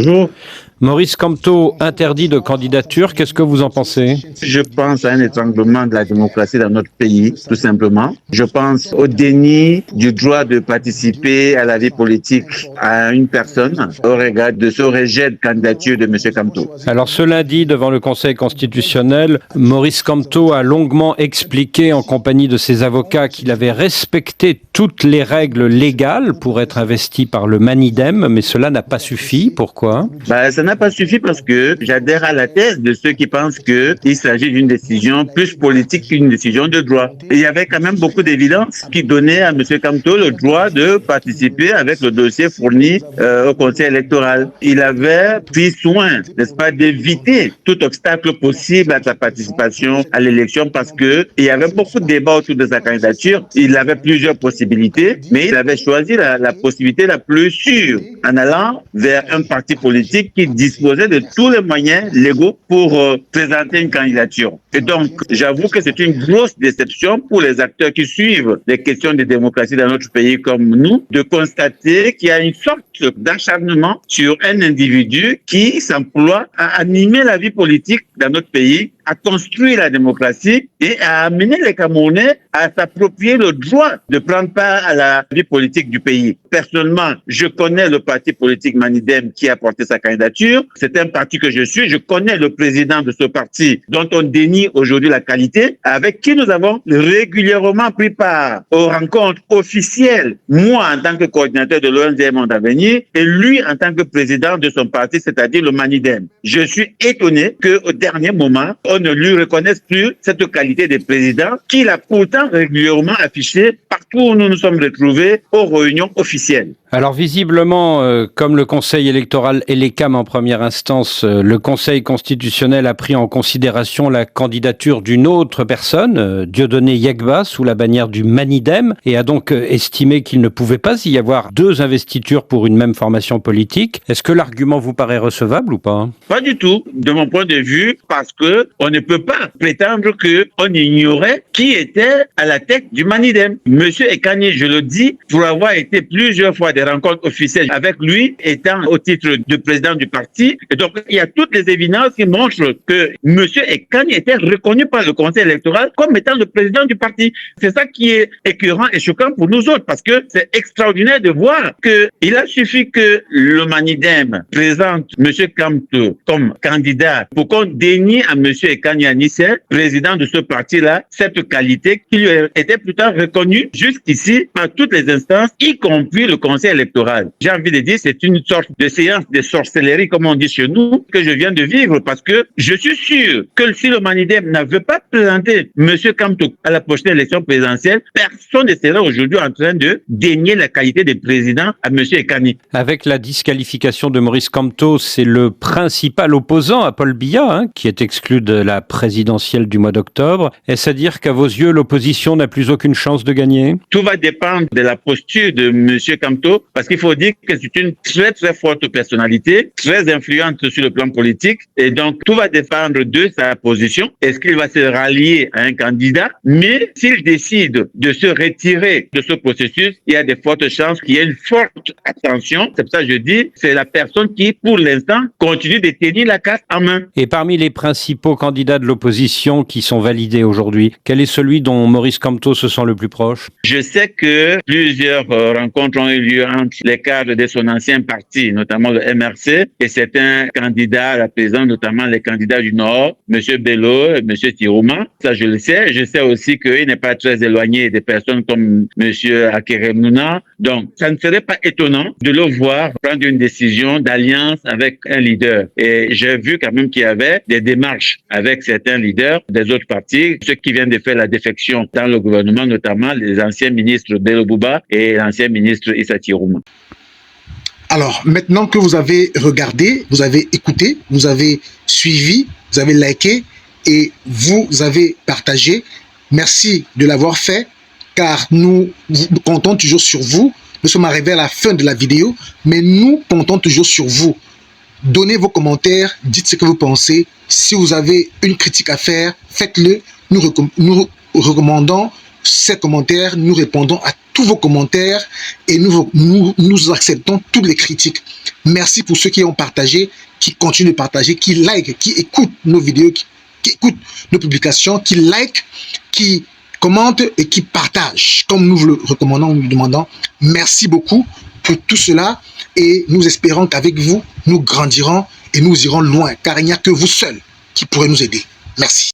Bonjour. Maurice Kamto interdit de candidature, qu'est-ce que vous en pensez? Je pense à un étranglement de la démocratie dans notre pays, tout simplement. Je pense au déni du droit de participer à la vie politique à une personne au regard de ce rejet de candidature de M. Kamto. Alors ce lundi, devant le Conseil constitutionnel, Maurice Kamto a longuement expliqué en compagnie de ses avocats qu'il avait respecté toutes les règles légales pour être investi par le Manidem, mais cela n'a pas suffi. Pourquoi? Ça n'a pas suffi parce que j'adhère à la thèse de ceux qui pensent qu'il s'agit d'une décision plus politique qu'une décision de droit. Et il y avait quand même beaucoup d'évidence qui donnait à M. Kamto le droit de participer avec le dossier fourni au Conseil électoral. Il avait pris soin, n'est-ce pas, d'éviter tout obstacle possible à sa participation à l'élection parce que il y avait beaucoup de débats autour de sa candidature. Il avait plusieurs possibilités, mais il avait choisi la possibilité la plus sûre en allant vers un parti politique qui disposait de tous les moyens légaux pour présenter une candidature. Et donc, j'avoue que c'est une grosse déception pour les acteurs qui suivent les questions de démocratie dans notre pays comme nous, de constater qu'il y a une sorte d'acharnement sur un individu qui s'emploie à animer la vie politique dans notre pays, à construire la démocratie et à amener les Camerounais à s'approprier le droit de prendre part à la vie politique du pays. Personnellement, je connais le parti politique Manidem qui a porté sa candidature. C'est un parti que je suis. Je connais le président de ce parti dont on dénie aujourd'hui la qualité, avec qui nous avons régulièrement pris part aux rencontres officielles. Moi, en tant que coordinateur de l'ONG Monde Avenir, et lui en tant que président de son parti, c'est-à-dire le Manidem. Je suis étonné qu'au dernier moment, on ne lui reconnaisse plus cette qualité de président qu'il a pourtant régulièrement affichée partout où nous nous sommes retrouvés aux réunions officielles. Alors visiblement, comme le Conseil électoral et les CAM en première instance, le Conseil constitutionnel a pris en considération la candidature d'une autre personne, Dieudonné Yegba, sous la bannière du Manidem, et a donc estimé qu'il ne pouvait pas y avoir deux investitures pour une même formation politique. Est-ce que l'argument vous paraît recevable ou pas? Pas du tout, de mon point de vue, parce que on ne peut pas prétendre qu'on ignorait qui était à la tête du Manidem. Monsieur Ekani, je le dis, pour avoir été plusieurs fois des rencontres officielles avec lui, étant au titre de président du parti. Et donc, il y a toutes les évidences qui montrent que M. Ekani était reconnu par le Conseil électoral comme étant le président du parti. C'est ça qui est écœurant et choquant pour nous autres, parce que c'est extraordinaire de voir qu'il a suffi que le Manidem présente M. Kamto comme candidat pour qu'on dénie à M. Ekani Anissé, président de ce parti-là, cette qualité qui lui était plutôt reconnue jusqu'ici par toutes les instances, y compris le Conseil électoral. J'ai envie de dire, c'est une sorte de séance de sorcellerie, comme on dit chez nous, que je viens de vivre, parce que je suis sûr que si le Manidem n'avait pas présenté M. Kamto à la prochaine élection présidentielle, personne ne serait aujourd'hui en train de dénier la qualité de président à M. Ekani. Avec la disqualification de Maurice Kamto, c'est le principal opposant à Paul Biya, qui est exclu de la présidentielle du mois d'octobre. Est-ce à dire qu'à vos yeux, l'opposition n'a plus aucune chance de gagner? Tout va dépendre de la posture de M. Kamto, parce qu'il faut dire que c'est une très très forte personnalité, très influente sur le plan politique, et donc tout va dépendre de sa position. Est-ce qu'il va se rallier à un candidat? Mais s'il décide de se retirer de ce processus, il y a de fortes chances qu'il y ait une forte attention. C'est pour ça que je dis, c'est la personne qui, pour l'instant, continue de tenir la carte en main. Et parmi les principaux candidats de l'opposition qui sont validés aujourd'hui, quel est celui dont Maurice Kamto se sent le plus proche? Je sais que plusieurs rencontres ont eu lieu entre les cadres de son ancien parti, notamment le MRC, et certains candidats à la présidence, notamment les candidats du Nord, M. Bello et M. Tirouma. Ça, je le sais. Je sais aussi qu'il n'est pas très éloigné des personnes comme M. Akeremnouna. Donc, ça ne serait pas étonnant de le voir prendre une décision d'alliance avec un leader. Et j'ai vu quand même qu'il y avait des démarches avec certains leaders des autres partis, ceux qui viennent de faire la défection dans le gouvernement, notamment les anciens ministres Bello Bouba et l'ancien ministre Issa Tirouma. Alors, maintenant que vous avez regardé, vous avez écouté, vous avez suivi, vous avez liké et vous avez partagé, merci de l'avoir fait, car nous comptons toujours sur vous. Nous sommes arrivés à la fin de la vidéo, mais nous comptons toujours sur vous. Donnez vos commentaires, dites ce que vous pensez. Si vous avez une critique à faire, faites-le. Nous recommandons ces commentaires, nous répondons à tous vos commentaires et nous acceptons toutes les critiques. Merci pour ceux qui ont partagé, qui continuent de partager, qui like, qui écoutent nos vidéos, qui écoutent nos publications, qui like, qui commentent et qui partagent, comme nous vous le recommandons, nous le demandons. Merci beaucoup pour tout cela et nous espérons qu'avec vous, nous grandirons et nous irons loin, car il n'y a que vous seuls qui pourrez nous aider. Merci.